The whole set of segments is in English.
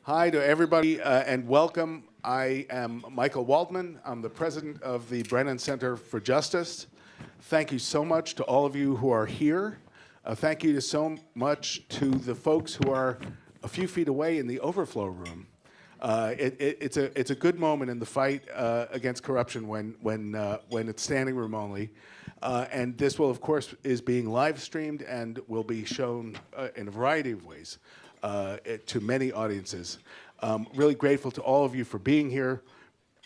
Hi to everybody and welcome. I am Michael Waldman. I'm the president of the Brennan Center for Justice. Thank you so much to all of you who are here. Thank you so much to the folks who are a few feet away in the overflow room. It's a good moment in the fight against corruption when it's standing room only. And this will, of course, is being live streamed and will be shown in a variety of ways to many audiences. Really grateful to all of you for being here.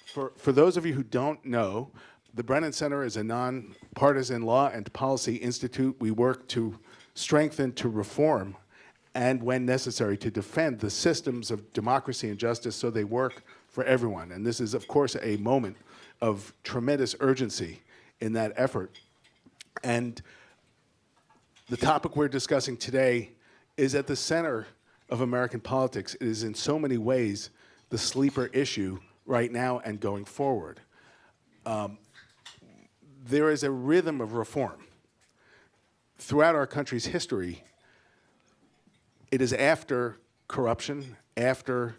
For those of you who don't know, the Brennan Center is a nonpartisan law and policy institute. We work to strengthen, to reform, and when necessary, to defend the systems of democracy and justice so they work for everyone. And this is, of course, a moment of tremendous urgency in that effort. And the topic we're discussing today is at the center of American politics. It is in so many ways the sleeper issue right now and going forward. There is a rhythm of reform. Throughout our country's history, it is after corruption, after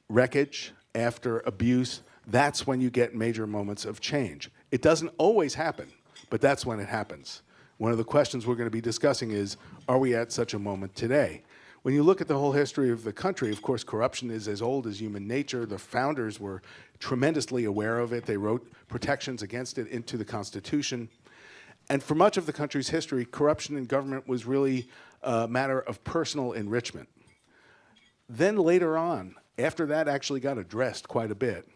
wreckage, after abuse, that's when you get major moments of change. It doesn't always happen, but that's when it happens. One of the questions we're going to be discussing is, are we at such a moment today? When you look at the whole history of the country, of course, corruption is as old as human nature. The founders were tremendously aware of it. They wrote protections against it into the Constitution. And for much of the country's history, corruption in government was really a matter of personal enrichment. Then later on, after that actually got addressed quite a bit,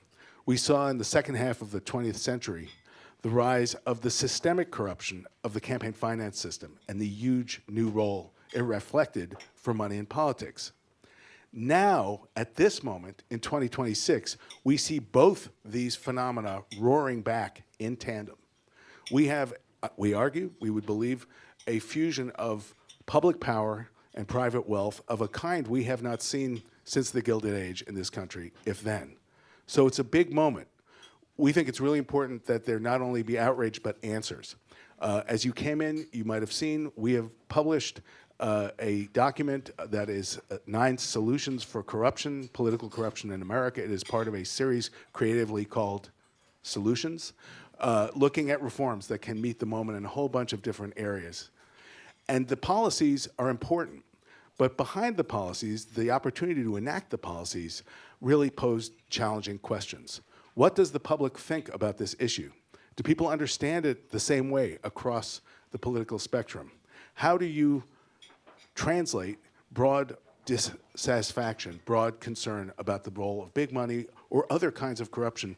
we saw in the second half of the 20th century the rise of the systemic corruption of the campaign finance system and the huge new role it reflected for money in politics. Now, at this moment, in 2026, we see both these phenomena roaring back in tandem. We have, we argue, we would believe, a fusion of public power and private wealth of a kind we have not seen since the Gilded Age in this country, if then. So it's a big moment. We think it's really important that there not only be outrage, but answers. As you came in, you might have seen, we have published a document that is 9 solutions for corruption, political corruption in America. It is part of a series creatively called Solutions, looking at reforms that can meet the moment in a whole bunch of different areas. And the policies are important, but behind the policies, the opportunity to enact the policies really pose challenging questions. What does the public think about this issue? Do people understand it the same way across the political spectrum? How do you translate broad dissatisfaction, broad concern about the role of big money or other kinds of corruption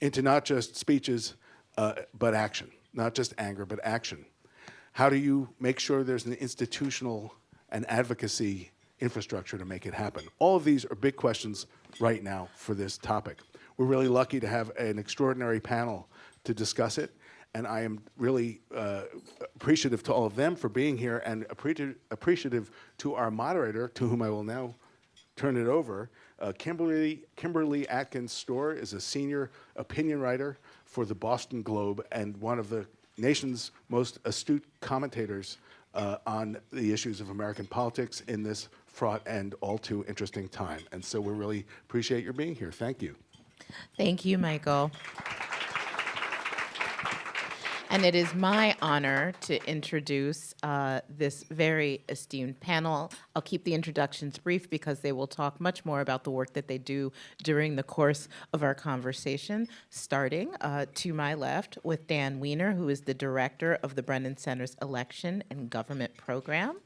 into not just speeches, but action, not just anger, but action? How do you make sure there's an institutional and advocacy infrastructure to make it happen? All of these are big questions right now for this topic. We're really lucky to have an extraordinary panel to discuss it, and I am really appreciative to all of them for being here and appreciative to our moderator, to whom I will now turn it over. Kimberly Atkins Storr is a senior opinion writer for the Boston Globe and one of the nation's most astute commentators on the issues of American politics in this fraught and all too interesting time. And so we really appreciate your being here. Thank you. Thank you, Michael. And it is my honor to introduce this very esteemed panel. I'll keep the introductions brief because they will talk much more about the work that they do during the course of our conversation, starting to my left with Dan Weiner, who is the director of the Brennan Center's Election and Government Program.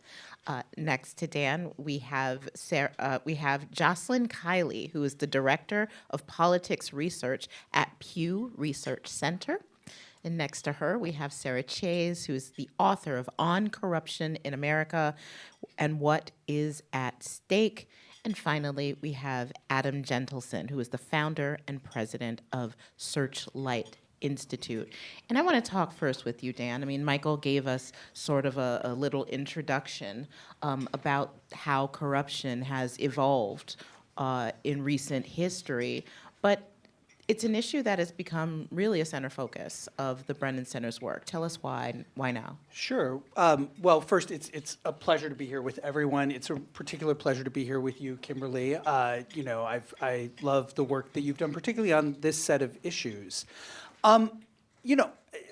Next to Dan, we have Jocelyn Kiley, who is the director of politics research at Pew Research Center. And next to her, we have Sarah Chayes, who is the author of On Corruption in America and What is at Stake. And finally, we have Adam Gentleson, who is the founder and president of Searchlight Institute. And I want to talk first with you, Dan. I mean, Michael gave us sort of a little introduction about how corruption has evolved in recent history. But it's an issue that has become really a center focus of the Brennan Center's work. Tell us why now? Sure. Well, first, it's a pleasure to be here with everyone. It's a particular pleasure to be here with you, Kimberly. I love the work that you've done, particularly on this set of issues.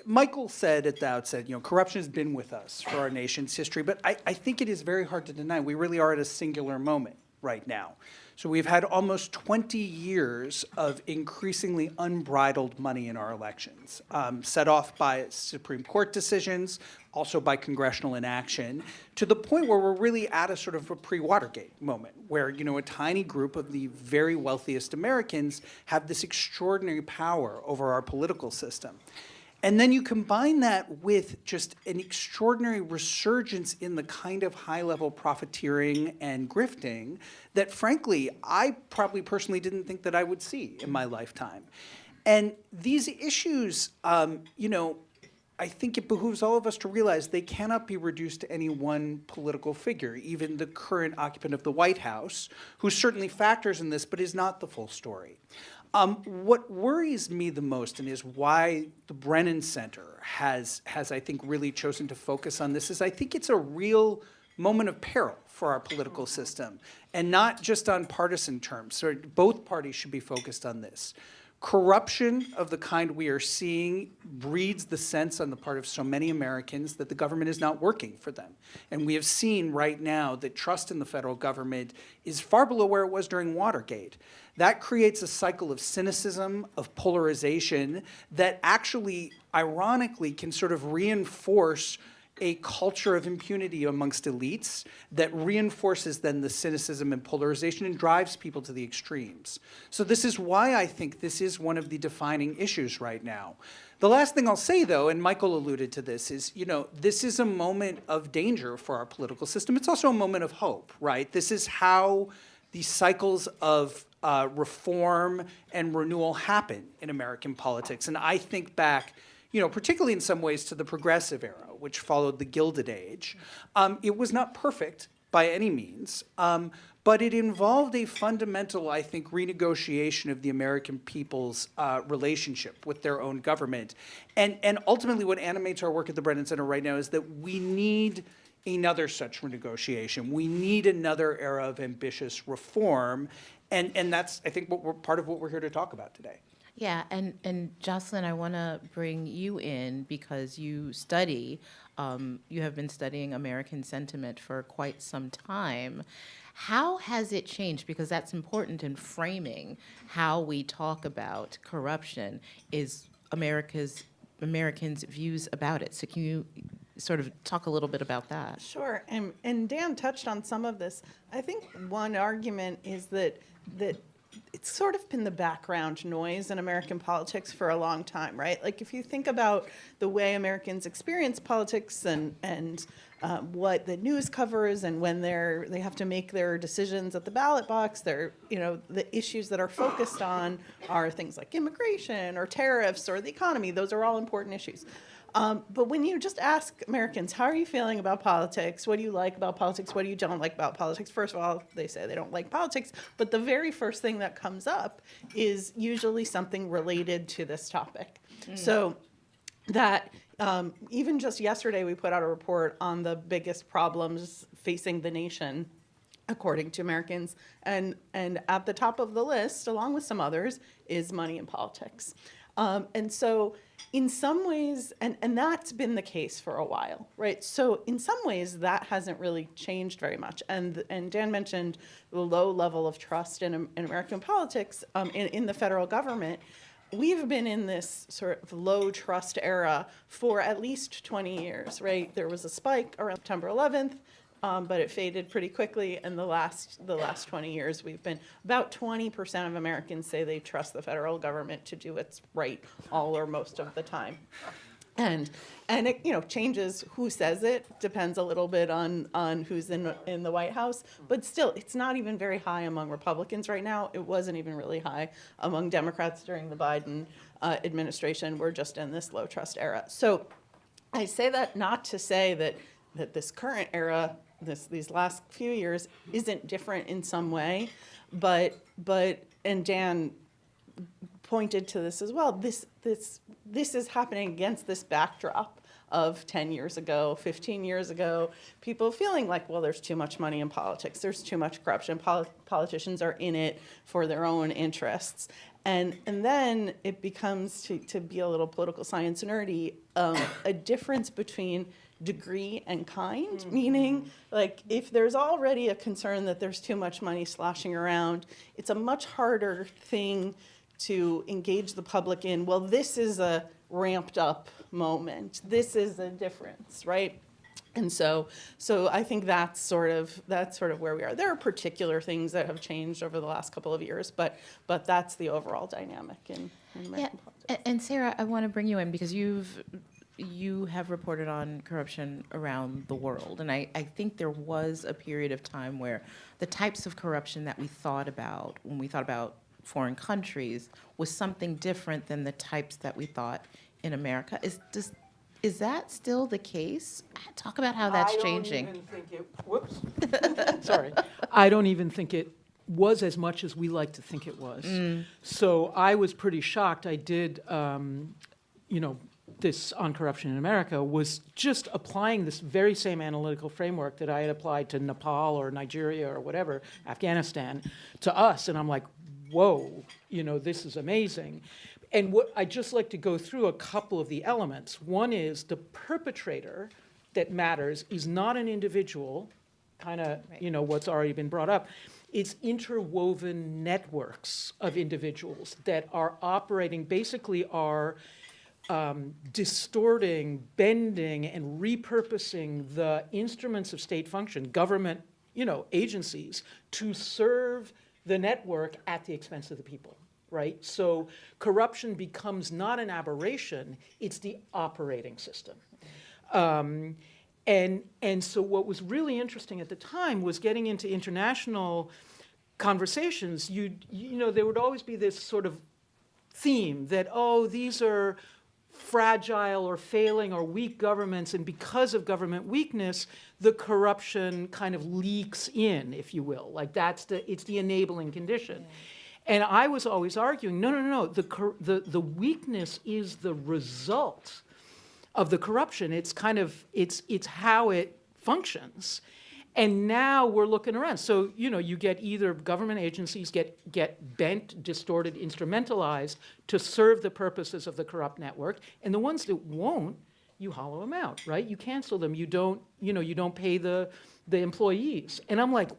Michael said at the outset, corruption has been with us for our nation's history, but I think it is very hard to deny. We really are at a singular moment right now. So we've had almost 20 years of increasingly unbridled money in our elections, set off by Supreme Court decisions, also by congressional inaction, to the point where we're really at a sort of a pre-Watergate moment, where a tiny group of the very wealthiest Americans have this extraordinary power over our political system. And then you combine that with just an extraordinary resurgence in the kind of high-level profiteering and grifting that, frankly, I probably personally didn't think that I would see in my lifetime. And these issues, I think it behooves all of us to realize they cannot be reduced to any one political figure, even the current occupant of the White House, who certainly factors in this but is not the full story. What worries me the most, and is why the Brennan Center has I think really chosen to focus on this, is I think it's a real moment of peril for our political system, and not just on partisan terms. So both parties should be focused on this. Corruption of the kind we are seeing breeds the sense on the part of so many Americans that the government is not working for them. And we have seen right now that trust in the federal government is far below where it was during Watergate. That creates a cycle of cynicism, of polarization, that actually, ironically, can sort of reinforce a culture of impunity amongst elites that reinforces then the cynicism and polarization and drives people to the extremes. So this is why I think this is one of the defining issues right now. The last thing I'll say, though, and Michael alluded to this, is, this is a moment of danger for our political system. It's also a moment of hope, right? This is how the cycles of reform and renewal happen in American politics. And I think back, particularly in some ways, to the progressive era, which followed the Gilded Age. It was not perfect by any means, but it involved a fundamental, I think, renegotiation of the American people's relationship with their own government. And ultimately, what animates our work at the Brennan Center right now is that we need another such renegotiation. We need another era of ambitious reform. And that's, I think, part of what we're here to talk about today. Yeah, and Jocelyn, I want to bring you in because you have been studying American sentiment for quite some time. How has it changed? Because that's important in framing how we talk about corruption, is Americans' views about it. So can you sort of talk a little bit about that? Sure, and Dan touched on some of this. I think one argument is that it's sort of been the background noise in American politics for a long time, right? Like if you think about the way Americans experience politics and what the news covers, and when they have to make their decisions at the ballot box, the issues that are focused on are things like immigration or tariffs or the economy. Those are all important issues. But when you just ask Americans, how are you feeling about politics? What do you like about politics? What do you don't like about politics? First of all, they say they don't like politics, but the very first thing that comes up is usually something related to this topic. So that even just yesterday, we put out a report on the biggest problems facing the nation, according to Americans. And at the top of the list, along with some others, is money in politics. And so in some ways, and that's been the case for a while, right? So in some ways, that hasn't really changed very much. And Dan mentioned the low level of trust in American politics, in the federal government. We've been in this sort of low trust era for at least 20 years, right? There was a spike around September 11th. But it faded pretty quickly. And the last 20 years, we've been about 20% of Americans say they trust the federal government to do what's right all or most of the time. And it changes who says it, depends a little bit on who's in the White House. But still, it's not even very high among Republicans right now. It wasn't even really high among Democrats during the Biden administration. We're just in this low trust era. So I say that not to say that this current era, these last few years, isn't different in some way, but and Dan pointed to this as well. This is happening against this backdrop of 10 years ago, 15 years ago, people feeling like, well, there's too much money in politics, there's too much corruption, politicians are in it for their own interests. And then it becomes, to be a little political science nerdy, a difference between degree and kind, meaning like if there's already a concern that there's too much money sloshing around, it's a much harder thing to engage the public in, well, this is a ramped up moment. This is a difference, right? And so I think that's sort of where we are. There are particular things that have changed over the last couple of years, but that's the overall dynamic in American politics. And Sarah, I want to bring you in because you have reported on corruption around the world, and I think there was a period of time where the types of corruption that we thought about when we thought about foreign countries was something different than the types that we thought in America. Is that still the case? Talk about how that's changing. I don't even think it, whoops, sorry. I don't even think it was as much as we like to think it was. So I was pretty shocked. I did, this on corruption in America was just applying this very same analytical framework that I had applied to Nepal or Nigeria or whatever, Afghanistan, to us. And I'm like, whoa, this is amazing. And what I'd just like to go through a couple of the elements. One is the perpetrator that matters is not an individual, kind of, what's already been brought up. It's interwoven networks of individuals that are operating, basically are distorting, bending, and repurposing the instruments of state function, government, agencies, to serve the network at the expense of the people, right? So corruption becomes not an aberration, it's the operating system. And so what was really interesting at the time was getting into international conversations. There would always be this sort of theme that, these are fragile or failing or weak governments, and because of government weakness, the corruption kind of leaks in, if you will. Like it's the enabling condition. Yeah. And I was always arguing, no. The weakness is the result of the corruption. It's it's how it functions. And now we're looking around. So, you get either government agencies get bent, distorted, instrumentalized to serve the purposes of the corrupt network, and the ones that won't, you hollow them out, right? You cancel them. You don't pay the employees. And I'm like,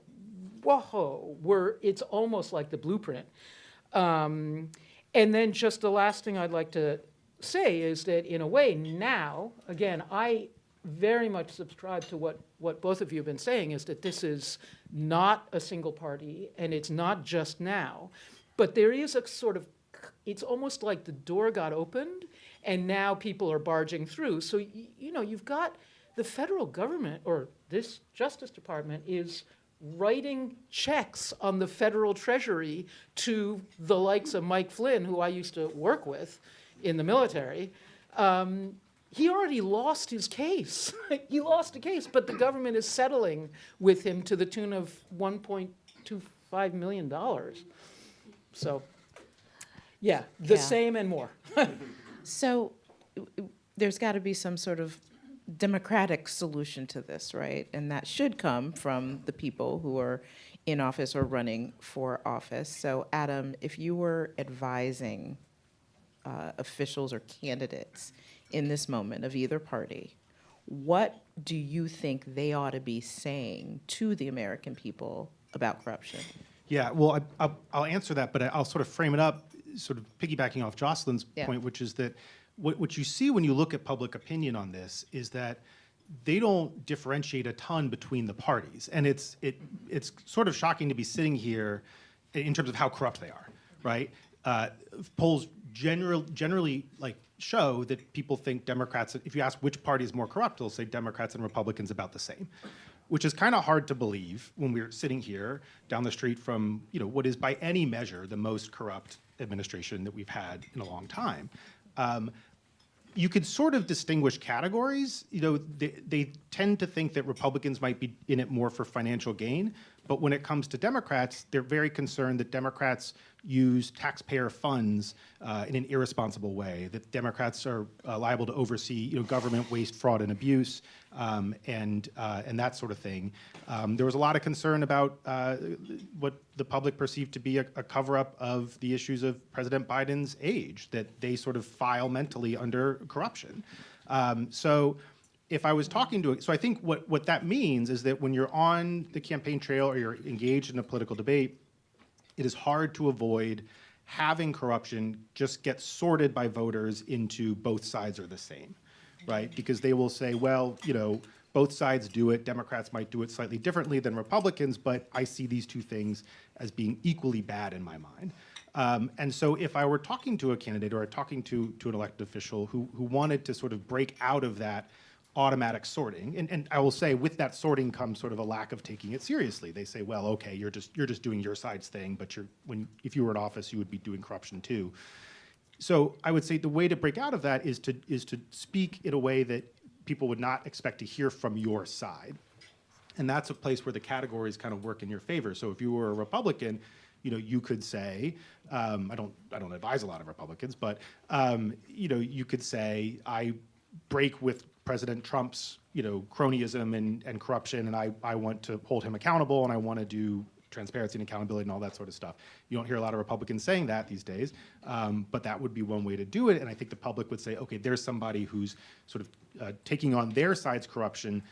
whoa, it's almost like the blueprint. And then just the last thing I'd like to say is that in a way now, again, I very much subscribe to what both of you have been saying, is that this is not a single party and it's not just now, but there is a sort of, it's almost like the door got opened and now people are barging through. So, you've got the federal government, or this Justice Department, is writing checks on the federal treasury to the likes of Mike Flynn, who I used to work with in the military. He already lost his case. He lost a case, but the government is settling with him to the tune of $1.25 million. So, same and more. So there's got to be some sort of democratic solution to this, right? And that should come from the people who are in office or running for office. So Adam, if you were advising officials or candidates in this moment of either party, what do you think they ought to be saying to the American people about corruption? Yeah, well, I'll answer that, but I'll sort of frame it up, sort of piggybacking off Jocelyn's point, which is that what you see when you look at public opinion on this is that they don't differentiate a ton between the parties. And it's sort of shocking to be sitting here in terms of how corrupt they are, right? Polls generally show that people think Democrats, if you ask which party is more corrupt, they'll say Democrats and Republicans about the same, which is kind of hard to believe when we're sitting here down the street from what is by any measure the most corrupt administration that we've had in a long time. You could sort of distinguish categories. They tend to think that Republicans might be in it more for financial gain, But when it comes to Democrats, they're very concerned that Democrats use taxpayer funds in an irresponsible way, that Democrats are liable to oversee government waste, fraud, and abuse, and that sort of thing. There was a lot of concern about what the public perceived to be a cover-up of the issues of President Biden's age, that they sort of file mentally under corruption. So if I was talking to, so I think what that means is that when you're on the campaign trail or you're engaged in a political debate, it is hard to avoid having corruption just get sorted by voters into both sides are the same, right? Because they will say, well, both sides do it. Democrats might do it slightly differently than Republicans, but I see these two things as being equally bad in my mind. And so if I were talking to a candidate or talking to an elected official who wanted to sort of break out of that automatic sorting, and I will say with that sorting comes sort of a lack of taking it seriously. They say, well, okay, you're just doing your side's thing, but if you were in office, you would be doing corruption too. So I would say the way to break out of that is to speak in a way that people would not expect to hear from your side. And that's a place where the categories kind of work in your favor. So if you were a Republican, you could say, I don't advise a lot of Republicans, but you could say, I break with President Trump's cronyism and corruption, and I want to hold him accountable, and I want to do transparency and accountability and all that sort of stuff. You don't hear a lot of Republicans saying that these days, but that would be one way to do it. And I think the public would say, okay, there's somebody who's sort of taking on their side's corruption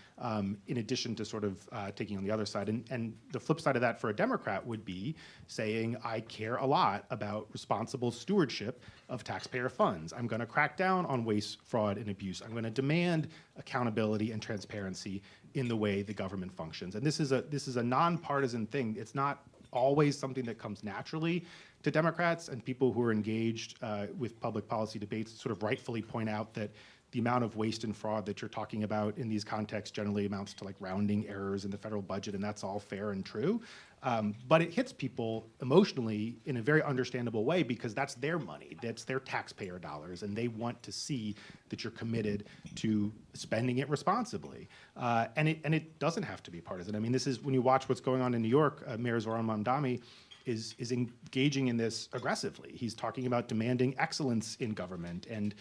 in addition to sort of taking on the other side. And the flip side of that for a Democrat would be saying, I care a lot about responsible stewardship of taxpayer funds. I'm going to crack down on waste, fraud, and abuse. I'm going to demand accountability and transparency in the way the government functions. And this is a nonpartisan thing. It's not always something that comes naturally to Democrats, and people who are engaged with public policy debates sort of rightfully point out that the amount of waste and fraud that you're talking about in these contexts generally amounts to like rounding errors in the federal budget, and that's all fair and true. But it hits people emotionally in a very understandable way because that's their money, that's their taxpayer dollars, and they want to see that you're committed to spending it responsibly. And it doesn't have to be partisan. I mean, this is when you watch what's going on in New York. Mayor Zoran Mamdani is engaging in this aggressively. He's talking about demanding excellence in government and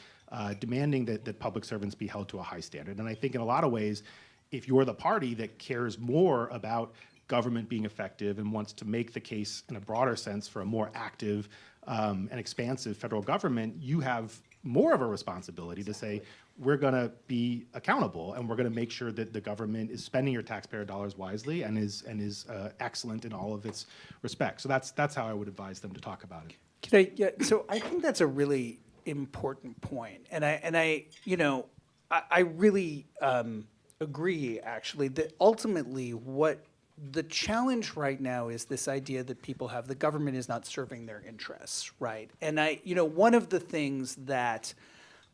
demanding that public servants be held to a high standard. And I think in a lot of ways, if you're the party that cares more about government being effective and wants to make the case in a broader sense for a more active and expansive federal government, you have more of a responsibility to say, we're going to be accountable and we're going to make sure that the government is spending your taxpayer dollars wisely and is excellent in all of its respects. So that's how I would advise them to talk about it. So I think that's a really important point, and I really agree actually that ultimately what the challenge right now is this idea that people have the government is not serving their interests, right? And one of the things that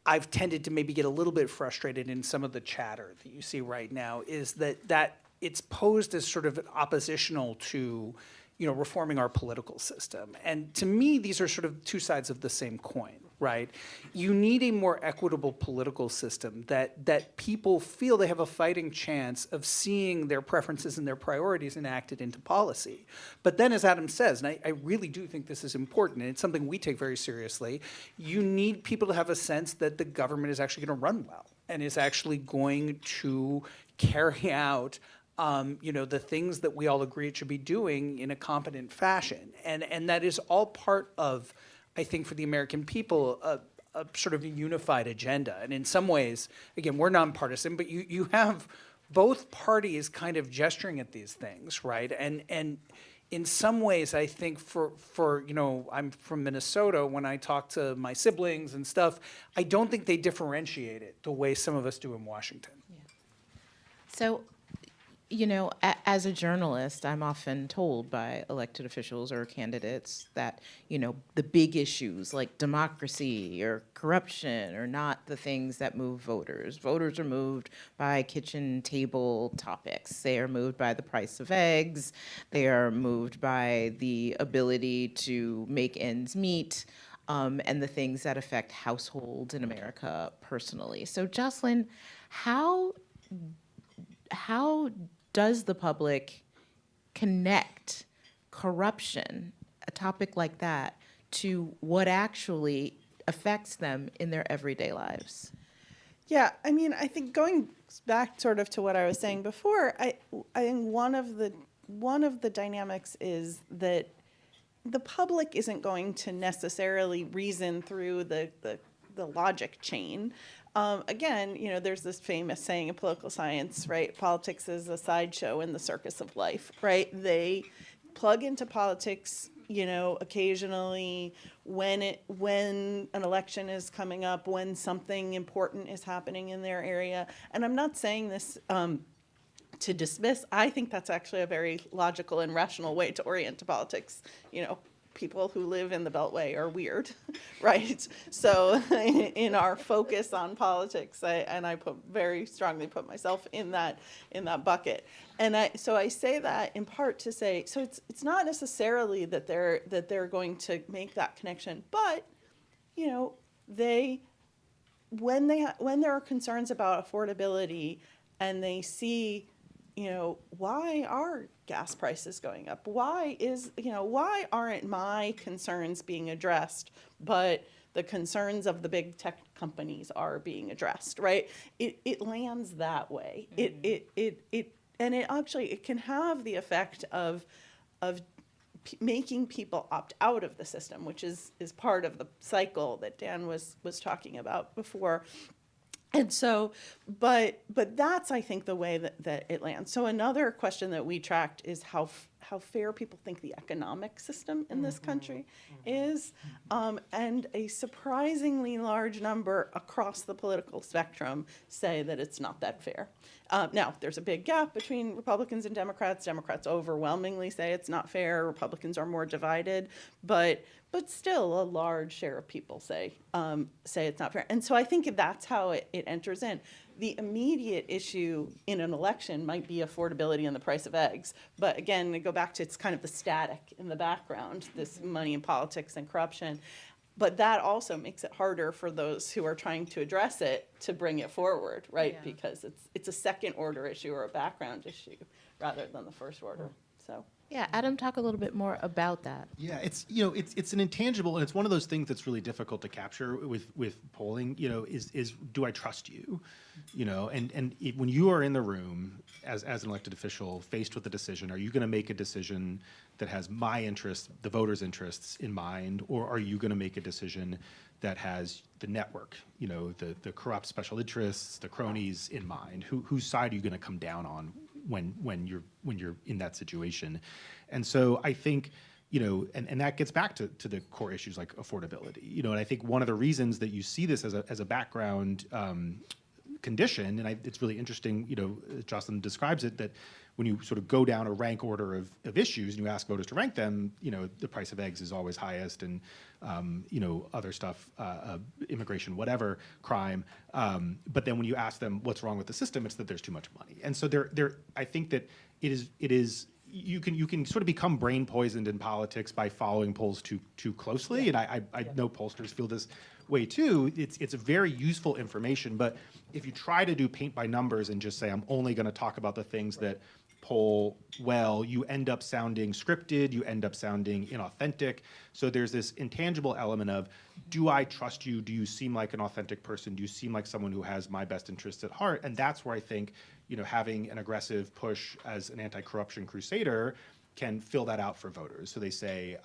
I've tended to maybe get a little bit frustrated in some of the chatter that you see right now is that it's posed as sort of oppositional to reforming our political system. And to me, these are sort of two sides of the same coin, right? You need a more equitable political system that people feel they have a fighting chance of seeing their preferences and their priorities enacted into policy. But then, as Adam says, and I really do think this is important, and it's something we take very seriously, you need people to have a sense that the government is actually going to run well and is actually going to carry out the things that we all agree it should be doing in a competent fashion. And that is all part of, I think, for the American people, a sort of a unified agenda. And in some ways, again, we're nonpartisan, but you have both parties kind of gesturing at these things, right? And in some ways, I think for I'm from Minnesota, when I talk to my siblings and stuff, I don't think they differentiate it the way some of us do in Washington. Yeah. So, as a journalist, I'm often told by elected officials or candidates that, the big issues like democracy or corruption are not the things that move voters. Voters are moved by kitchen table topics. They are moved by the price of eggs. They are moved by the ability to make ends meet, and the things that affect households in America personally. So, Jocelyn, how does the public connect corruption, a topic like that, to what actually affects them in their everyday lives? Yeah, I mean, I think going back sort of to what I was saying before, I think one of the dynamics is that the public isn't going to necessarily reason through the logic chain. Again, there's this famous saying in political science, right? Politics is a sideshow in the circus of life, right? They plug into politics, occasionally when an election is coming up, when something important is happening in their area. And I'm not saying this to dismiss. I think that's actually a very logical and rational way to orient to politics. People who live in the Beltway are weird, right? So in our focus on politics, I very strongly put myself in that bucket. And so I say that in part to say, so it's not necessarily that they're going to make that connection, but when there are concerns about affordability and they see, why are gas prices going up? Why aren't my concerns being addressed, but the concerns of the big tech companies are being addressed, right? It lands that way. And it can have the effect of making people opt out of the system, which is part of the cycle that Dan was talking about before. And so, but that's, I think, the way that it lands. So another question that we tracked is how fair people think the economic system in this country is. And a surprisingly large number across the political spectrum say that it's not that fair. Now, there's a big gap between Republicans and Democrats. Democrats overwhelmingly say it's not fair. Republicans are more divided. But still, a large share of people say it's not fair. And so I think that's how it enters in. The immediate issue in an election might be affordability and the price of eggs. But again, I go back to it's kind of the static in the background, this money in politics and corruption. But that also makes it harder for those who are trying to address it to bring it forward, right? Yeah. Because it's a second order issue or a background issue rather than the first order. So. Yeah, Adam, talk a little bit more about that. Yeah, it's an intangible, and it's one of those things that's really difficult to capture with polling. Is do I trust you? When you are in the room as an elected official faced with a decision, are you going to make a decision that has my interests, the voters' interests in mind, or are you going to make a decision that has the network, the corrupt special interests, the cronies in mind? Whose side are you going to come down on when you're in that situation? And so I think, and that gets back to the core issues like affordability, and I think one of the reasons that you see this as a background condition, and it's really interesting, Jocelyn describes it, that when you sort of go down a rank order of issues and you ask voters to rank them, the price of eggs is always highest, and other stuff, immigration, whatever, crime. But then when you ask them what's wrong with the system, it's that there's too much money. And so I think that it is you can sort of become brain poisoned in politics by following polls too closely. Yeah. And I know pollsters feel this way too. It's a very useful information, but if you try to do paint by numbers and just say I'm only going to talk about the things that poll well, you end up sounding scripted, you end up sounding inauthentic. So there's this intangible element of, do I trust you? Do you seem like an authentic person? Do you seem like someone who has my best interests at heart? And that's where I think, having an aggressive push as an anti-corruption crusader can fill that out for voters. So they say,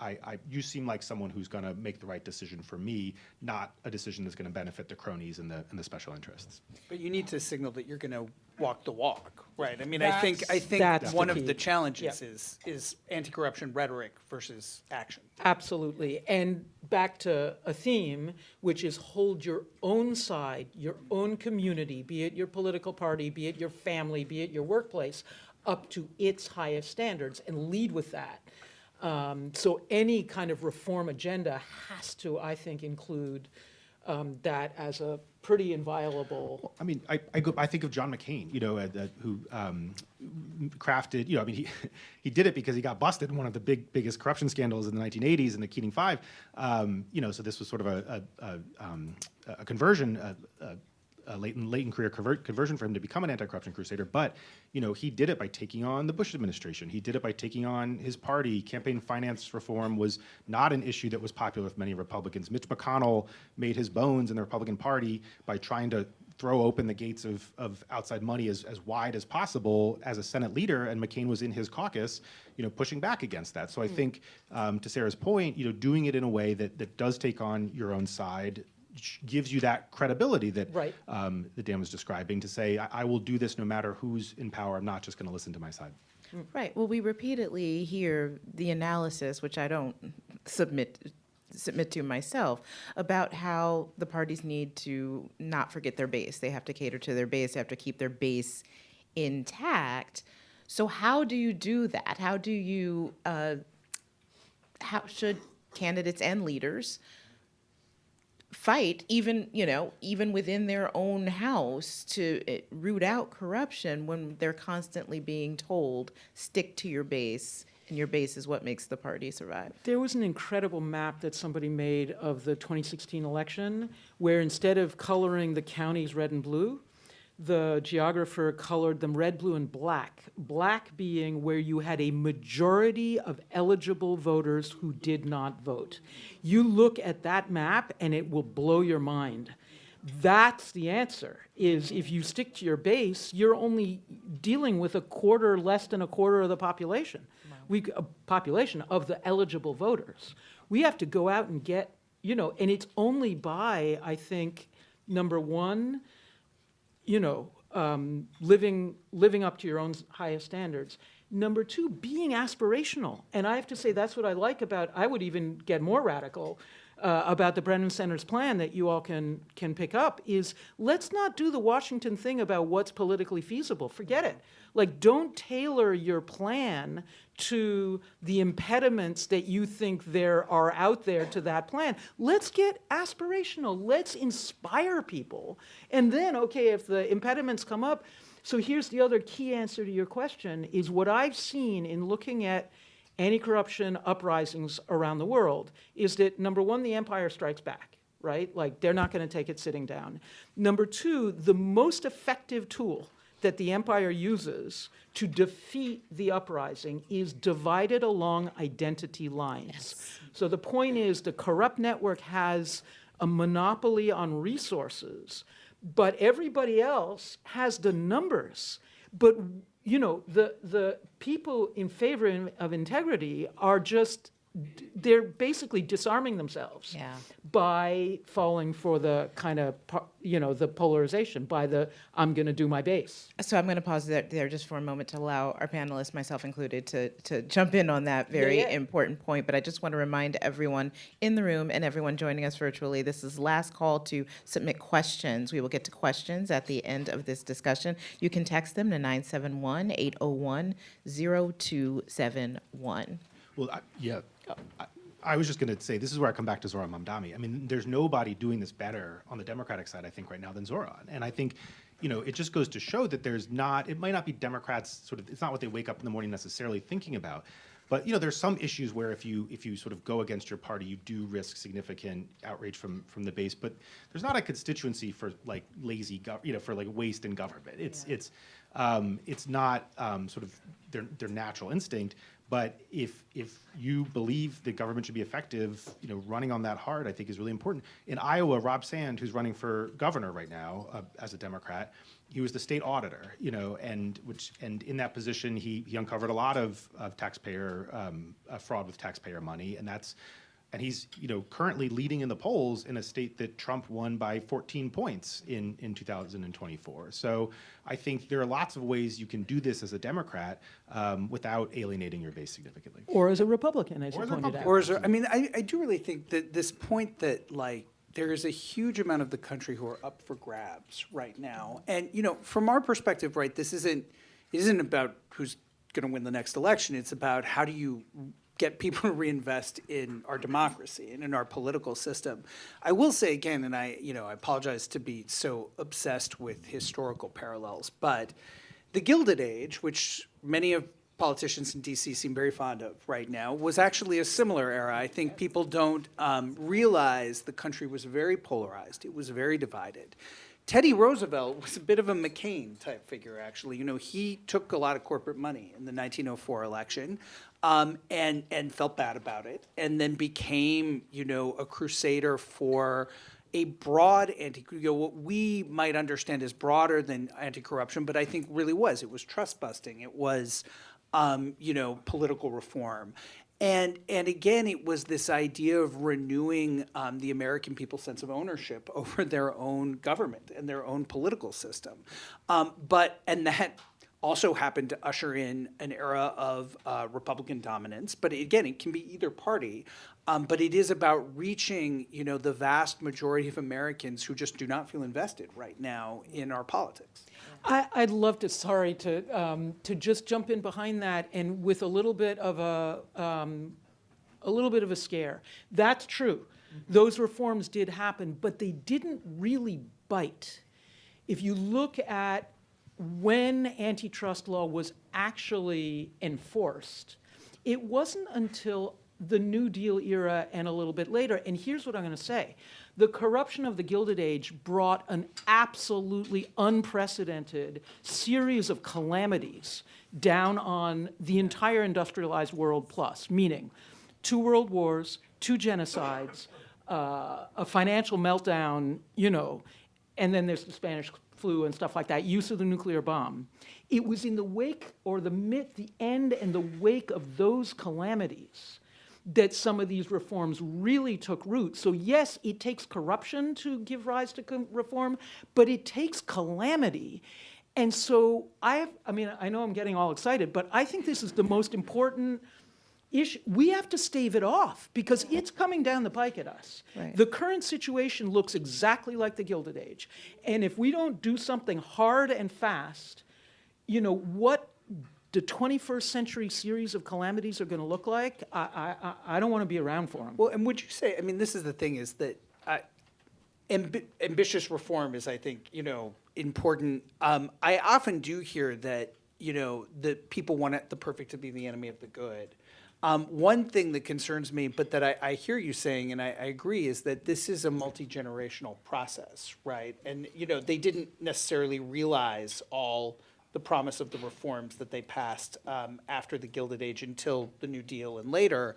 you seem like someone who's going to make the right decision for me, not a decision that's going to benefit the cronies and the special interests. But you need to signal that you're going to walk the walk, right? I mean, That's I think one the of key. the challenges is anti-corruption rhetoric versus action. Absolutely. And back to a theme, which is hold your own side, your own community, be it your political party, be it your family, be it your workplace, up to its highest standards and lead with that. So any kind of reform agenda has to, I think, include that as a pretty inviolable. I mean, I think of John McCain, who crafted, he did it because he got busted in one of the biggest corruption scandals in the 1980s in the Keating Five. So this was sort of a conversion a latent career conversion for him to become an anti-corruption crusader. But, he did it by taking on the Bush administration. He did it by taking on his party. Campaign finance reform was not an issue that was popular with many Republicans. Mitch McConnell made his bones in the Republican Party by trying to throw open the gates of outside money as wide as possible as a Senate leader, and McCain was in his caucus, pushing back against that. So I think, to Sarah's point, doing it in a way that does take on your own side gives you that credibility that Right. that Dan was describing, to say, I will do this no matter who's in power. I'm not just going to listen to my side. Right. Well, we repeatedly hear the analysis, which I don't submit to myself, about how the parties need to not forget their base. They have to cater to their base. They have to keep their base intact. So how do you do that? How do you, how should candidates and leaders fight, even within their own house, to root out corruption when they're constantly being told, stick to your base, and your base is what makes the party survive? There was an incredible map that somebody made of the 2016 election, where instead of coloring the counties red and blue, the geographer colored them red, blue, and black. Black being where you had a majority of eligible voters who did not vote. You look at that map and it will blow your mind. That's the answer, is if you stick to your base, you're only dealing with less than a quarter of the population. Population of the eligible voters. We have to go out and get, and it's only by, I think, number one, living up to your own highest standards. Number two, being aspirational. And I have to say, that's what I like about, I would even get more radical about the Brennan Center's plan that you all can pick up, is let's not do the Washington thing about what's politically feasible. Forget it. Like, don't tailor your plan to the impediments that you think there are out there to that plan. Let's get aspirational. Let's inspire people. And then, okay, if the impediments come up, so here's the other key answer to your question, is what I've seen in looking at anti-corruption uprisings around the world is that, number one, the empire strikes back, right? Like, they're not going to take it sitting down. Number two, the most effective tool that the empire uses to defeat the uprising is divided along identity lines. Yes. So the point is, the corrupt network has a monopoly on resources, but everybody else has the numbers. But the people in favor of integrity are just, they're basically disarming themselves by falling for the kind of, the polarization, by the, I'm going to do my base. So I'm going to pause there just for a moment to allow our panelists, myself included, to jump in on that very important point. But I just want to remind everyone in the room and everyone joining us virtually, this is last call to submit questions. We will get to questions at the end of this discussion. You can text them to 971-801-0271. Well, I was just going to say, this is where I come back to Zohran Mamdani. I mean, there's nobody doing this better on the Democratic side, I think, right now than Zohran. And I think, it just goes to show that it might not be Democrats it's not what they wake up in the morning necessarily thinking about. But, there's some issues where if you sort of go against your party, you do risk significant outrage from the base. But there's not a constituency for like lazy, for like waste in government. It's not sort of their natural instinct. But if you believe that government should be effective, running on that hard, I think, is really important. In Iowa, Rob Sand, who's running for governor right now as a Democrat, he was the state auditor, and in that position, he uncovered a lot of taxpayer fraud with taxpayer money, and he's currently leading in the polls in a state that Trump won by 14 points in 2024. So I think there are lots of ways you can do this as a Democrat without alienating your base significantly. Or as a Republican, as you pointed out. I do really think that this point that, like, there is a huge amount of the country who are up for grabs right now. And, from our perspective, right, it isn't about who's going to win the next election. It's about how do you get people to reinvest in our democracy and in our political system. I will say again, and I apologize to be so obsessed with historical parallels, but the Gilded Age, which many of politicians in DC seem very fond of right now, was actually a similar era. I think people don't realize the country was very polarized. It was very divided. Teddy Roosevelt was a bit of a McCain type figure, actually. You know, he took a lot of corporate money in the 1904 election, and felt bad about it, and then became, you know, a crusader for a broad what we might understand as broader than anti-corruption, but I think really was. It was trust busting. It was, you know, political reform. And again, it was this idea of renewing the American people's sense of ownership over their own government and their own political system. And that also happened to usher in an era of Republican dominance. But again, it can be either party. But it is about reaching, you know, the vast majority of Americans who just do not feel invested right now in our politics. I'd love to, sorry, to just jump in behind that, and with a little bit of a scare. That's true. Those reforms did happen, but they didn't really bite. If you look at when antitrust law was actually enforced, it wasn't until the New Deal era and a little bit later. And here's what I'm going to say. The corruption of the Gilded Age brought an absolutely unprecedented series of calamities down on the entire industrialized world plus, meaning 2 world wars, 2 genocides, a financial meltdown, you know, and then there's the Spanish flu and stuff like that, use of the nuclear bomb. It was in the wake, or the end and the wake of those calamities, that some of these reforms really took root. So yes, it takes corruption to give rise to reform, but it takes calamity. And so I know I'm getting all excited, but I think this is the most important issue. We have to stave it off because it's coming down the pike at us. Right. The current situation looks exactly like the Gilded Age. And if we don't do something hard and fast, you know, what the 21st century series of calamities are going to look like, I don't want to be around for them. Well, and would you say, I mean, this is the thing, is that ambitious reform is, I think, you know, important. I often do hear that, you know, that people want the perfect to be the enemy of the good. One thing that concerns me, but that I hear you saying, and I agree, is that this is a multi-generational process, right? And, you know, they didn't necessarily realize all the promise of the reforms that they passed after the Gilded Age until the New Deal and later.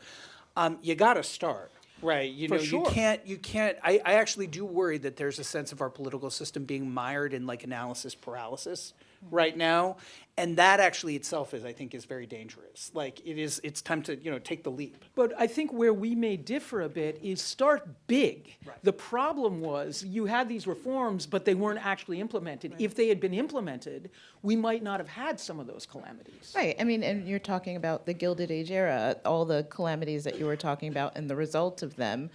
You got to start, right? You know, sure. you can't. I actually do worry that there's a sense of our political system being mired in like analysis paralysis right now, and that actually itself is, I think, is very dangerous. Like it's time to, you know, take the leap. But I think where we may differ a bit is start big. Right. The problem was you had these reforms, but they weren't actually implemented. Right. If they had been implemented, we might not have had some of those calamities. Right. I mean, and you're talking about the Gilded Age era, all the calamities that you were talking about and the result of them.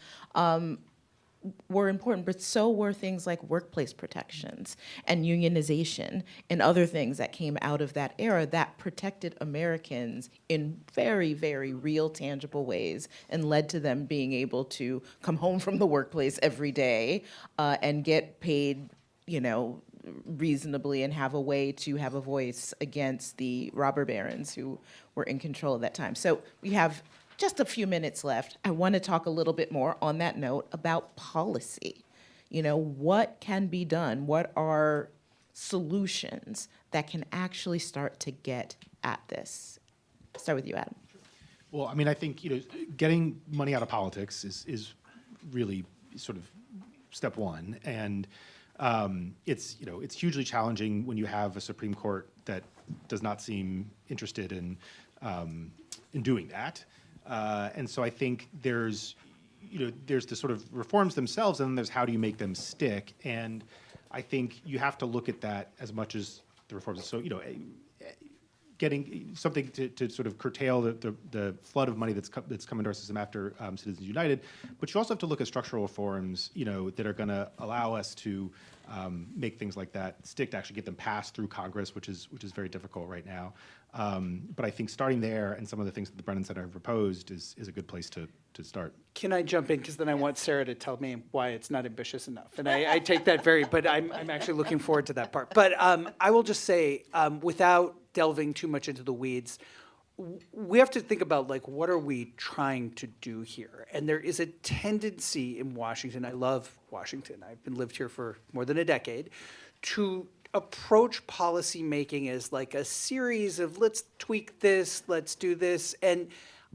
Were important, but so were things like workplace protections and unionization and other things that came out of that era that protected Americans in very, very real, tangible ways and led to them being able to come home from the workplace every day and get paid, you know, reasonably and have a way to have a voice against the robber barons who were in control at that time. So we have just a few minutes left. I want to talk a little bit more on that note about policy. You know, what can be done? What are solutions that can actually start to get at this? Start with you, Adam. Well, I mean, I think, you know, getting money out of politics is really sort of step one. And it's, you know, it's hugely challenging when you have a Supreme Court that does not seem interested in doing that. And so I think there's the sort of reforms themselves, and then there's how do you make them stick. And I think you have to look at that as much as the reforms. So, you know, getting something to sort of curtail the flood of money that's come into our system after Citizens United. But you also have to look at structural reforms, you know, that are going to allow us to make things like that stick, to actually get them passed through Congress, which is very difficult right now. But I think starting there and some of the things that the Brennan Center have proposed is a good place to start. Can I jump in? Because then I want Sarah to tell me why it's not ambitious enough. And I take that but I'm actually looking forward to that part. But I will just say, without delving too much into the weeds, we have to think about, like, what are we trying to do here? And there is a tendency in Washington, I love Washington, I've been lived here for more than a decade, to approach policy making as like a series of let's tweak this, let's do this. And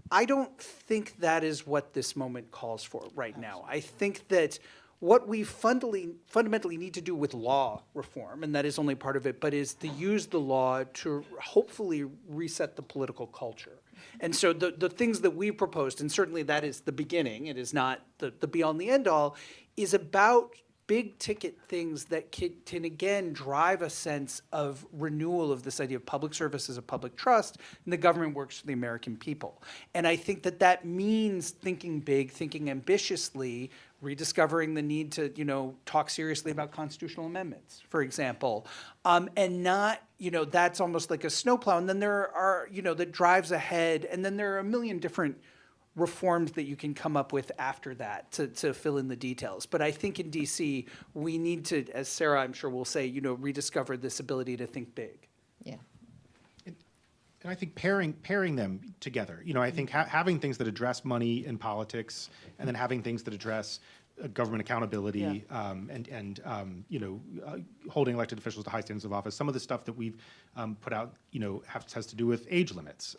I don't think that is what this moment calls for right now. I think that what we fundamentally need to do with law reform, and that is only part of it, but is to use the law to hopefully reset the political culture. And so the things that we proposed, and certainly that is the beginning, it is not the be-all and the end-all, is about big ticket things that can again drive a sense of renewal of this idea of public service as a public trust, and the government works for the American people. And I think that that means thinking big, thinking ambitiously, rediscovering the need to, talk seriously about constitutional amendments, for example, and not, that's almost like a snowplow. And then there are, that drives ahead, and then there are a million different reforms that you can come up with after that to fill in the details. But I think in DC, we need to, as Sarah, I'm sure will say, rediscover this ability to think big. Yeah. And I think pairing them together, I think having things that address money and politics, and then having things that address government accountability, holding elected officials to high standards of office. Some of the stuff that we've put out, has to do with age limits.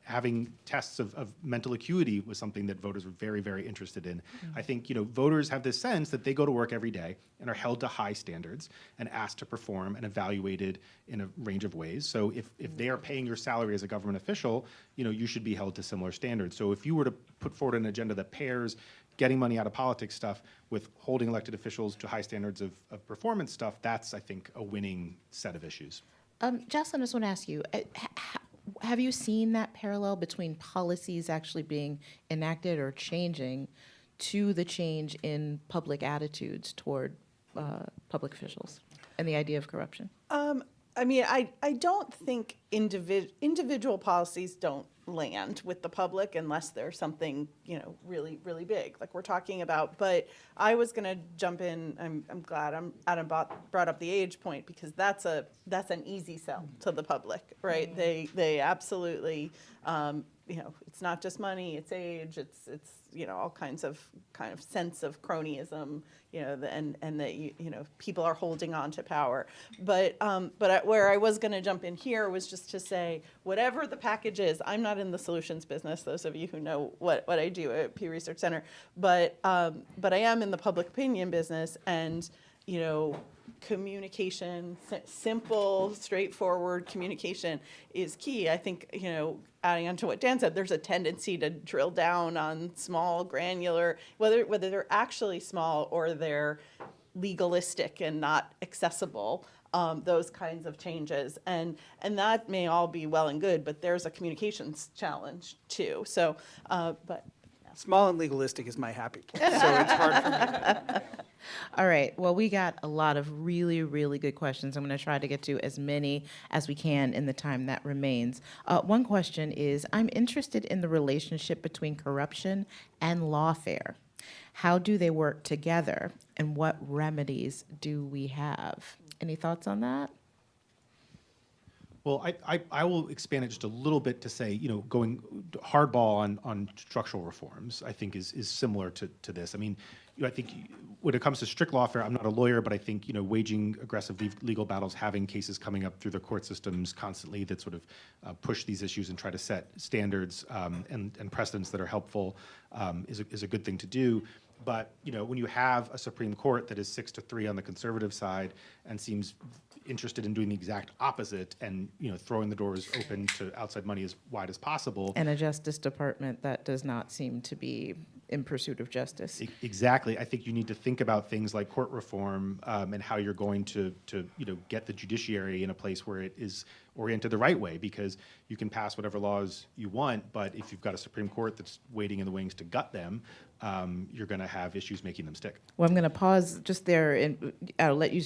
Having tests of mental acuity was something that voters were very, very interested in. I think, voters have this sense that they go to work every day and are held to high standards and asked to perform and evaluated in a range of ways. So if they are paying your salary as a government official, you should be held to similar standards. So if you were to put forward an agenda that pairs getting money out of politics stuff with holding elected officials to high standards of performance stuff, that's, I think, a winning set of issues. Jocelyn, I just want to ask you, have you seen that parallel between policies actually being enacted or changing to the change in public attitudes toward public officials and the idea of corruption? I don't think individual policies don't land with the public unless there's something, really, really big, like we're talking about. But I was going to jump in. I'm glad Adam brought up the age point, because that's an easy sell to the public, right? They absolutely, it's not just money, it's age, it's all kinds of sense of cronyism, and that people are holding on to power. But where I was going to jump in here was just to say, whatever the package is, I'm not in the solutions business. Those of you who know what I do at Pew Research Center, but I am in the public opinion business, and communication, simple, straightforward communication is key. I think, adding on to what Dan said, there's a tendency to drill down on small, granular, whether they're actually small or they're legalistic and not accessible, those kinds of changes. And that may all be well and good, but there's a communications challenge too. So, but. Yeah. Small and legalistic is my happy place, so it's hard for me to. All right. Well, we got a lot of really, really good questions. I'm going to try to get to as many as we can in the time that remains. One question is, I'm interested in the relationship between corruption and lawfare. How do they work together, and what remedies do we have? Any thoughts on that? Well, I will expand it just a little bit to say, going hardball on structural reforms, I think is similar to this. I mean, I think when it comes to strict lawfare, I'm not a lawyer, but I think, waging aggressive legal battles, having cases coming up through the court systems constantly that sort of push these issues and try to set standards and precedents that are helpful is a good thing to do. But, when you have a Supreme Court that is 6-3 on the conservative side and seems interested in doing the exact opposite and, throwing the doors open to outside money as wide as possible. And a Justice Department that does not seem to be in pursuit of justice. Exactly. I think you need to think about things like court reform and how you're going to get the judiciary in a place where it is oriented the right way, because you can pass whatever laws you want, but if you've got a Supreme Court that's waiting in the wings to gut them, you're going to have issues making them stick. Well, I'm going to pause just there, and I'll let you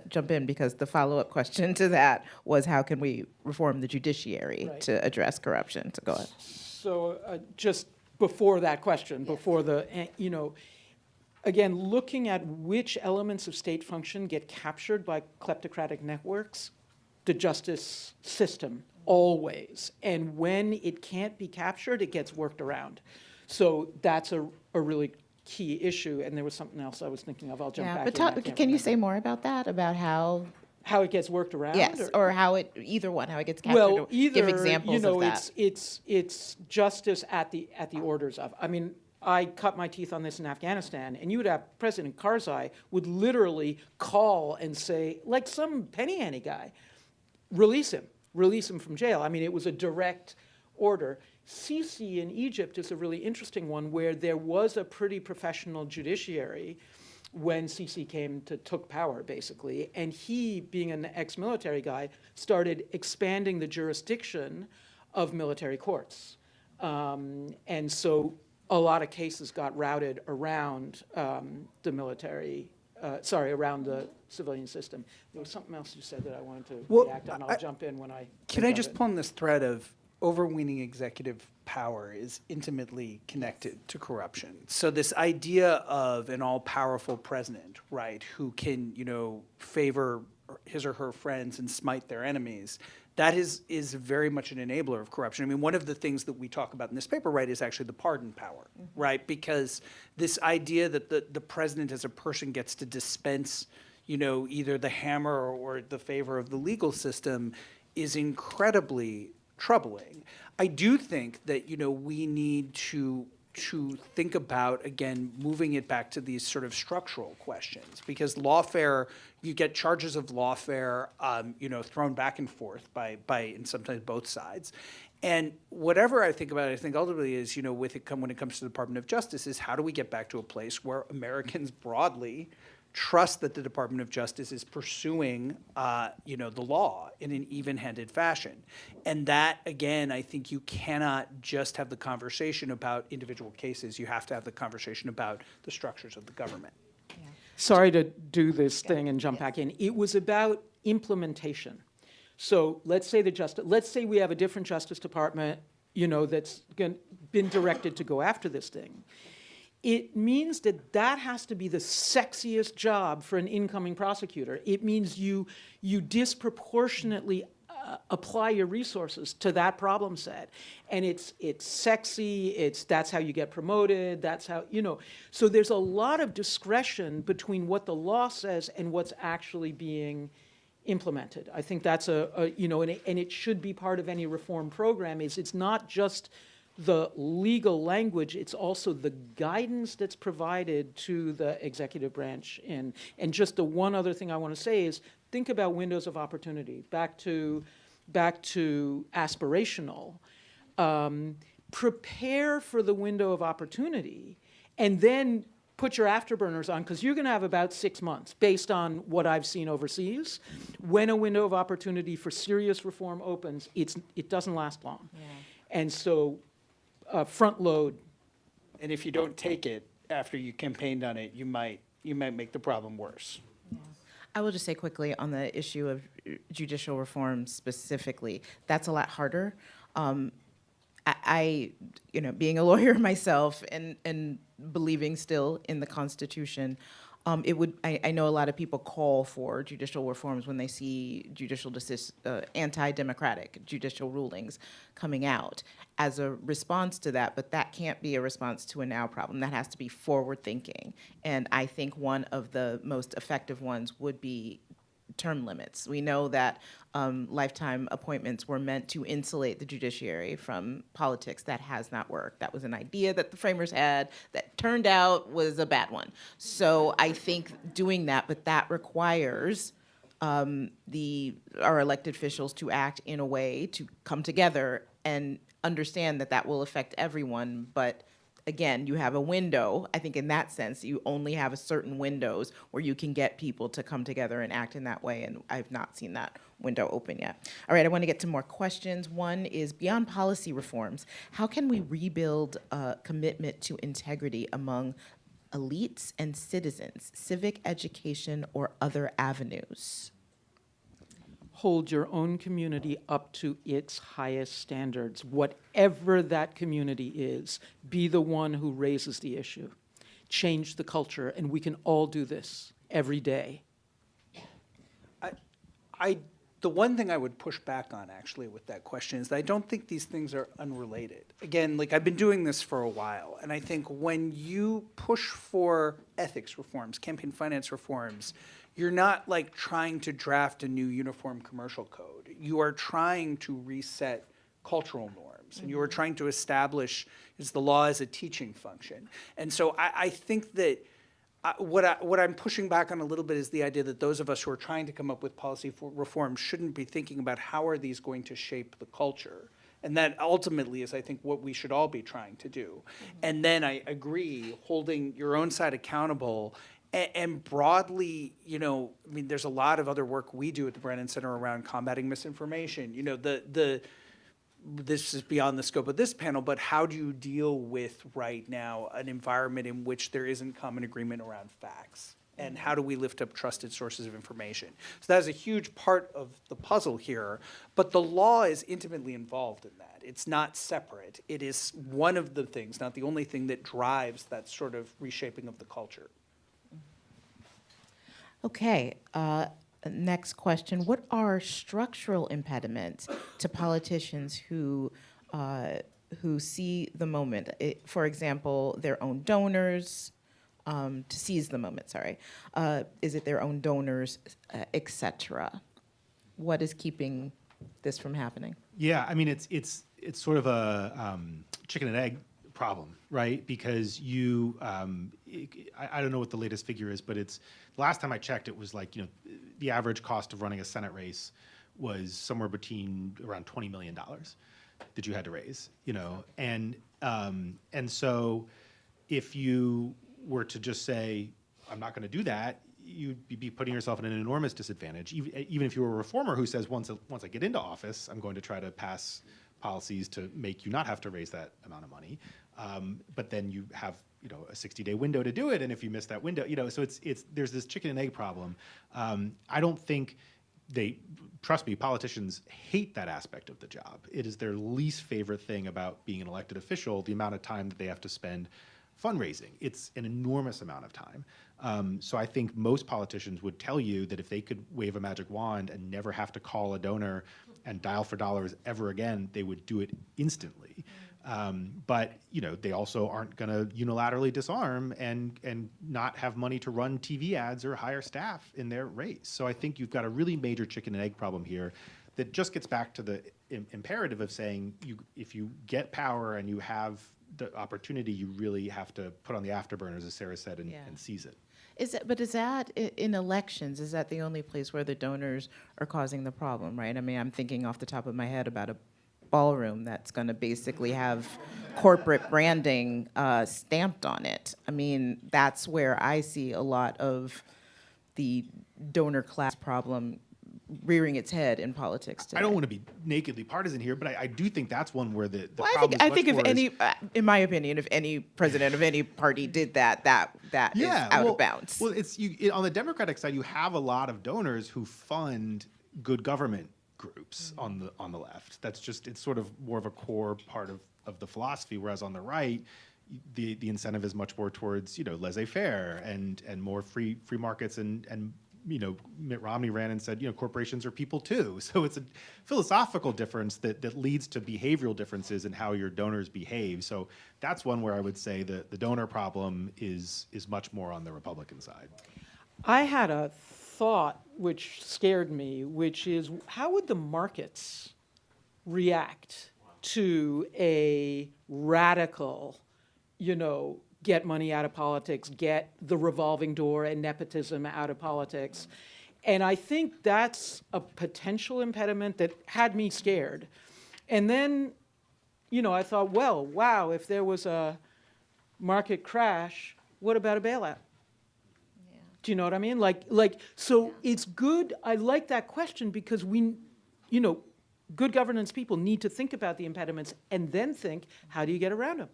jump in, because the follow-up question to that was, how can we reform the judiciary to address corruption? So go ahead. So just before that question, before the, again, looking at which elements of state function get captured by kleptocratic networks, the justice system always. And when it can't be captured, it gets worked around. So that's a really key issue. And there was something else I was thinking of. I'll jump Yeah, back but in. I talk, can't can you remember. say more about that, about how, How it gets worked around? yes, or how it, either one, how it gets captured? Well, or either, give examples you know, of that. it's justice at the orders of. I mean, I cut my teeth on this in Afghanistan, and you would have President Karzai would literally call and say, like some penny ante guy, release him from jail. I mean, it was a direct order. Sisi in Egypt is a really interesting one, where there was a pretty professional judiciary when Sisi took power, basically, and he, being an ex-military guy, started expanding the jurisdiction of military courts. And so a lot of cases got routed around the military, around the civilian system. There was something else you said that I wanted to react on. I'll jump in when I Can think I of just it. pull on this thread of overweening executive power is intimately connected to corruption. So this idea of an all-powerful president, right, who can, favor his or her friends and smite their enemies, that is very much an enabler of corruption. I mean, one of the things that we talk about in this paper, right, is actually the pardon power, right? Because this idea that the president as a person gets to dispense, either the hammer or the favor of the legal system is incredibly troubling. I do think that, we need to think about, again, moving it back to these sort of structural questions, because lawfare, you get charges of lawfare, thrown back and forth by and sometimes both sides. And whatever I think about it, I think ultimately is, when it comes to the Department of Justice, is how do we get back to a place where Americans broadly trust that the Department of Justice is pursuing, the law in an even-handed fashion. And that, again, I think you cannot just have the conversation about individual cases. You have to have the conversation about the structures of the government. Sorry to do this thing and jump back in. It was about implementation. So let's say we have a different Justice Department, that's been directed to go after this thing. It means that has to be the sexiest job for an incoming prosecutor. It means you disproportionately apply your resources to that problem set, and it's sexy. That's how you get promoted. That's how So there's a lot of discretion between what the law says and what's actually being implemented. I think that's and it should be part of any reform program. It's not just the legal language, it's also the guidance that's provided to the executive branch. And just the one other thing I want to say is think about windows of opportunity. Back to aspirational. Prepare for the window of opportunity, and then put your afterburners on, because you're going to have about 6 months, based on what I've seen overseas. When a window of opportunity for serious reform opens, it doesn't last long. Yeah. And so front load. And if you don't take it after you campaigned on it, you might make the problem worse. Yeah. I will just say quickly on the issue of judicial reform specifically, that's a lot harder. I being a lawyer myself and believing still in the Constitution, I know a lot of people call for judicial reforms when they see anti-democratic judicial rulings coming out as a response to that, but that can't be a response to a now problem. That has to be forward thinking. And I think one of the most effective ones would be term limits. We know that lifetime appointments were meant to insulate the judiciary from politics. That has not worked. That was an idea that the framers had that turned out was a bad one. So I think doing that, but that requires our elected officials to act in a way to come together and understand that will affect everyone, but again, you have a window. I think in that sense, you only have a certain windows where you can get people to come together and act in that way, and I've not seen that window open yet. All right, I want to get to more questions. One is, beyond policy reforms, how can we rebuild a commitment to integrity among elites and citizens, civic education, or other avenues? Hold your own community up to its highest standards. Whatever that community is, be the one who raises the issue. Change the culture, and we can all do this every day. The one thing I would push back on actually with that question is that I don't think these things are unrelated. Again, like I've been doing this for a while, and I think when you push for ethics reforms, campaign finance reforms, you're not like trying to draft a new uniform commercial code. You are trying to reset cultural norms, and you are trying to establish is the law as a teaching function. And so I think that what I'm pushing back on a little bit is the idea that those of us who are trying to come up with policy reforms shouldn't be thinking about how are these going to shape the culture. And that ultimately is, I think, what we should all be trying to do. And then I agree, holding your own side accountable and broadly, you know, I mean, there's a lot of other work we do at the Brennan Center around combating misinformation. You know, this is beyond the scope of this panel, but how do you deal with right now an environment in which there isn't common agreement around facts? And how do we lift up trusted sources of information? So that is a huge part of the puzzle here, but the law is intimately involved in that. It's not separate. It is one of the things, not the only thing, that drives that sort of reshaping of the culture. Okay, next question. What are structural impediments to politicians who see the moment? For example, their own donors, to seize the moment, sorry. Is it their own donors, et cetera? What is keeping this from happening? Yeah, I mean, it's sort of a chicken and egg problem, right? Because you, I don't know what the latest figure is, but it's, last time I checked, it was like, you know, the average cost of running a Senate race was somewhere between around $20 million that you had to raise, you know? And so if you were to just say, I'm not gonna do that, you'd be putting yourself in an enormous disadvantage. Even if you were a reformer who says, once I get into office, I'm going to try to pass policies to make you not have to raise that amount of money. But then you have, you know, a 60-day window to do it, and if you miss that window, you know, so there's this chicken and egg problem. I don't think trust me, politicians hate that aspect of the job. It is their least favorite thing about being an elected official, the amount of time that they have to spend fundraising. It's an enormous amount of time. So I think most politicians would tell you that if they could wave a magic wand and never have to call a donor and dial for dollars ever again, they would do it instantly. But you know, they also aren't going to unilaterally disarm and not have money to run TV ads or hire staff in their race. So I think you've got a really major chicken and egg problem here that just gets back to the imperative of saying if you get power and you have the opportunity, you really have to put on the afterburners, as Sarah said, and seize it. Is that in elections? Is that the only place where the donors are causing the problem, right? I mean, I'm thinking off the top of my head about a ballroom that's going to basically have corporate branding stamped on it. I mean, that's where I see a lot of the donor class problem rearing its head in politics today. I don't want to be nakedly partisan here, but I do think that's one where the well, problem I think if any, in my opinion, if any president of any party did that is out of bounds. Well, on the Democratic side, you have a lot of donors who fund good government groups on the left. That's just, it's sort of more of a core part of the philosophy, whereas on the right, the incentive is much more towards, you know, laissez-faire and more free markets and you know, Mitt Romney ran and said, you know, corporations are people too. So it's a philosophical difference that leads to behavioral differences in how your donors behave. So that's one where I would say that the donor problem is much more on the Republican side. I had a thought which scared me, which is how would the markets react to a radical, you know, get money out of politics, get the revolving door and nepotism out of politics. And I think that's a potential impediment that had me scared. And then, you know, I thought, well, wow, if there was a market crash, what about a bailout? Yeah. Do you know what I mean? So it's good. I like that question because we, you know, good governance people need to think about the impediments and then think, how do you get around them?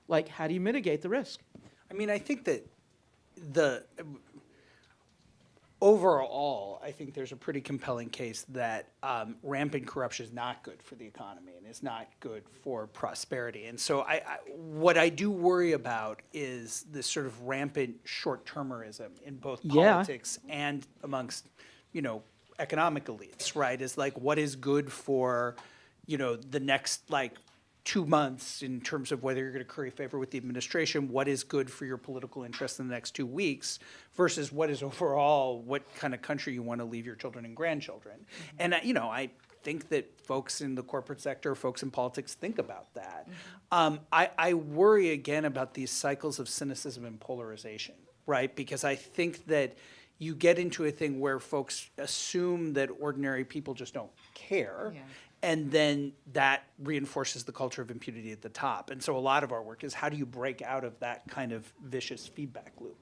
Like, how do you mitigate the risk? I mean, I think that overall, I think there's a pretty compelling case that rampant corruption is not good for the economy and is not good for prosperity. And so what I do worry about is this sort of rampant short-termerism in both politics and amongst, you know, economic elites, right? Is like what is good for, the next 2 months in terms of whether you're going to curry favor with the administration, what is good for your political interests in the next 2 weeks versus what is overall, what kind of country you want to leave your children and grandchildren. And, I think that folks in the corporate sector, folks in politics think about that. I worry again about these cycles of cynicism and polarization, right? Because I think that you get into a thing where folks assume that ordinary people just don't care. Yeah. And then that reinforces the culture of impunity at the top. And so a lot of our work is how do you break out of that kind of vicious feedback loop?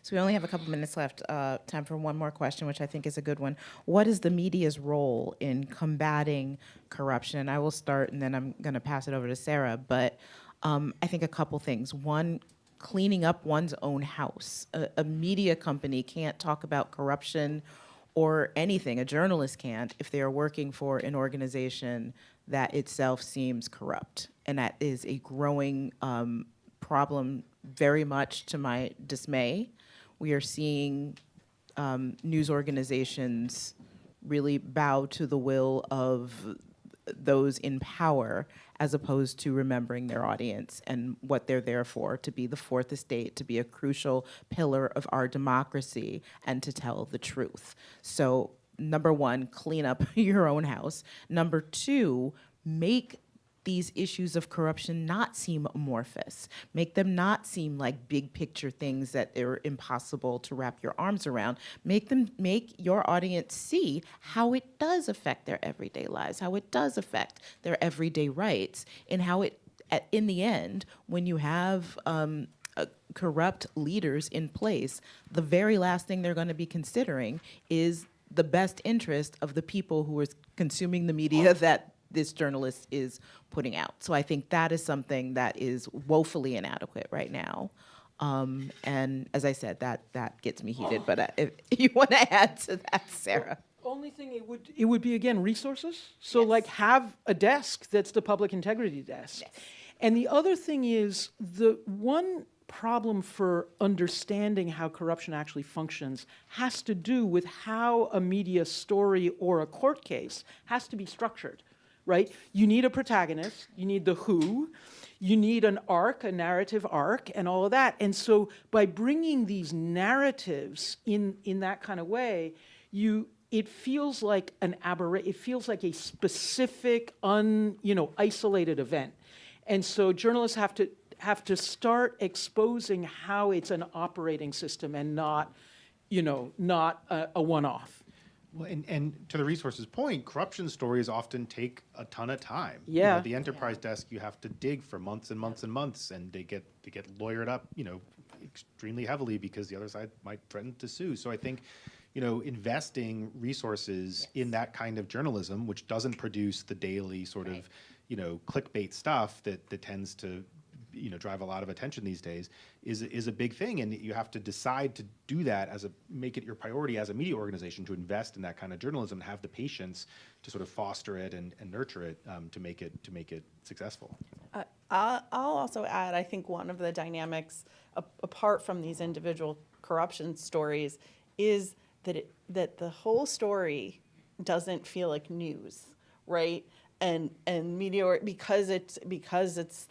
So we only have a couple minutes left. Time for one more question, which I think is a good one. What is the media's role in combating corruption? I will start, and then I'm going to pass it over to Sarah. But I think a couple things. One, cleaning up one's own house. A media company can't talk about corruption or anything, a journalist can't, if they are working for an organization that itself seems corrupt. And that is a growing problem, very much to my dismay. We are seeing news organizations really bow to the will of those in power, as opposed to remembering their audience and what they're there for, to be the fourth estate, to be a crucial pillar of our democracy, and to tell the truth. So, number one, clean up your own house. Number two, make these issues of corruption not seem amorphous. Make them not seem like big picture things that are impossible to wrap your arms around. Make your audience see how it does affect their everyday lives, how it does affect their everyday rights, and how it, in the end, when you have corrupt leaders in place, the very last thing they're going to be considering is the best interest of the people who are consuming the media that this journalist is putting out. So I think that is something that is woefully inadequate right now. And as I said, that gets me heated. But if you want to add to that, Sarah. Only thing it would be, again, resources. So like have a desk that's the public integrity desk. Yes. And the other thing is the one problem for understanding how corruption actually functions has to do with how a media story or a court case has to be structured. Right? You need a protagonist, you need the who, you need an arc, a narrative arc, and all of that. And so by bringing these narratives in that kind of way, it feels like it feels like a specific, isolated event. And so journalists have to start exposing how it's an operating system and not a one-off. Well, and to the resources point, corruption stories often take a ton of time. Yeah. The enterprise desk, you have to dig for months and months and months, and they get lawyered up, extremely heavily because the other side might threaten to sue. So I think, investing resources in that kind of journalism, which doesn't produce the daily sort of, clickbait stuff that tends to drive a lot of attention these days, is a big thing, and you have to decide to do that make it your priority as a media organization to invest in that kind of journalism, and have the patience to sort of foster it and nurture it to make it successful. I'll also add, I think one of the dynamics apart from these individual corruption stories is that the whole story doesn't feel like news, right? And media, because it's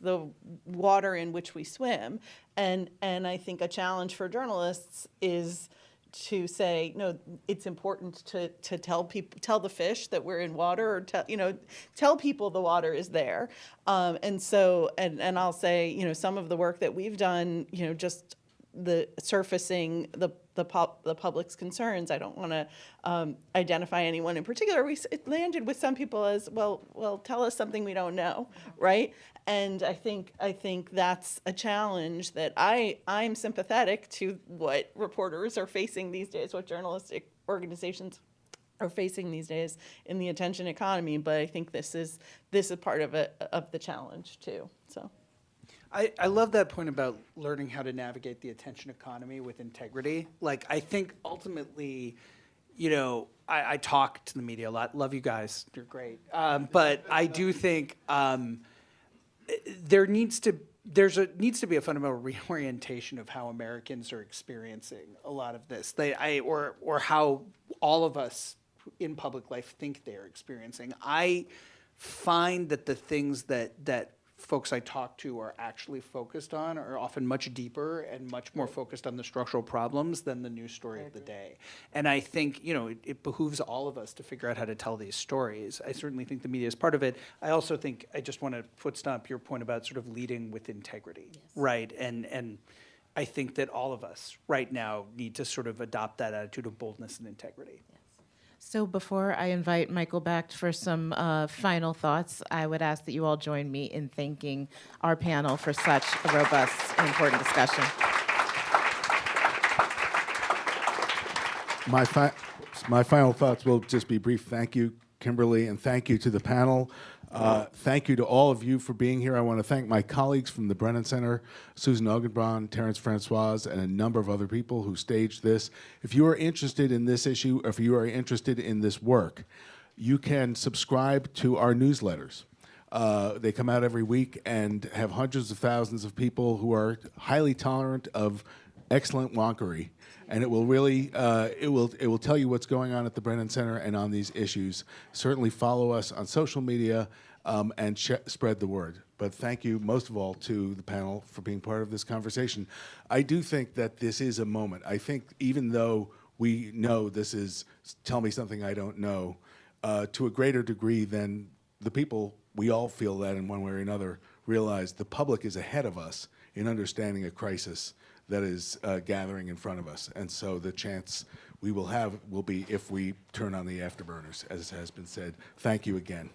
the water in which we swim, and I think a challenge for journalists is to say, no, it's important to tell the fish that we're in water, or tell people the water is there, and I'll say, some of the work that we've done, just the surfacing the public's concerns. I don't want to identify anyone in particular. It landed with some people as well. Tell us something we don't know, right? And I think that's a challenge that I'm sympathetic to what reporters are facing these days, what journalistic organizations are facing these days in the attention economy. But I think this is part of the challenge too. So. I love that point about learning how to navigate the attention economy with integrity. Like, I think ultimately, I talk to the media a lot. Love you guys. You're great. But I do think there needs to be a fundamental reorientation of how Americans are experiencing a lot of this. Or how all of us in public life think they're experiencing. I find that the things that folks I talk to are actually focused on are often much deeper and much more focused on the structural problems than the news story of the day. And I think, it behooves all of us to figure out how to tell these stories. I certainly think the media is part of it. I also think, I just want to foot-stomp your point about sort of leading with integrity, right? And I think that all of us right now need to sort of adopt that attitude of boldness and integrity. So before I invite Michael back for some final thoughts, I would ask that you all join me in thanking our panel for such a robust and important discussion. My final thoughts will just be brief. Thank you, Kimberly, and thank you to the panel. Thank you to all of you for being here. I want to thank my colleagues from the Brennan Center, Susan Augenbraun, Terrence Francoise, and a number of other people who staged this. If you are interested in this issue, or if you are interested in this work, you can subscribe to our newsletters. They come out every week and have hundreds of thousands of people who are highly tolerant of excellent wonkery. And it will really, it will tell you what's going on at the Brennan Center and on these issues. Certainly follow us on social media and spread the word. But thank you most of all to the panel for being part of this conversation. I do think that this is a moment. I think even though we know this is tell me something I don't know, to a greater degree than the people, we all feel that in one way or another, realize the public is ahead of us in understanding a crisis that is gathering in front of us. And so the chance we will have will be if we turn on the afterburners, as has been said. Thank you again.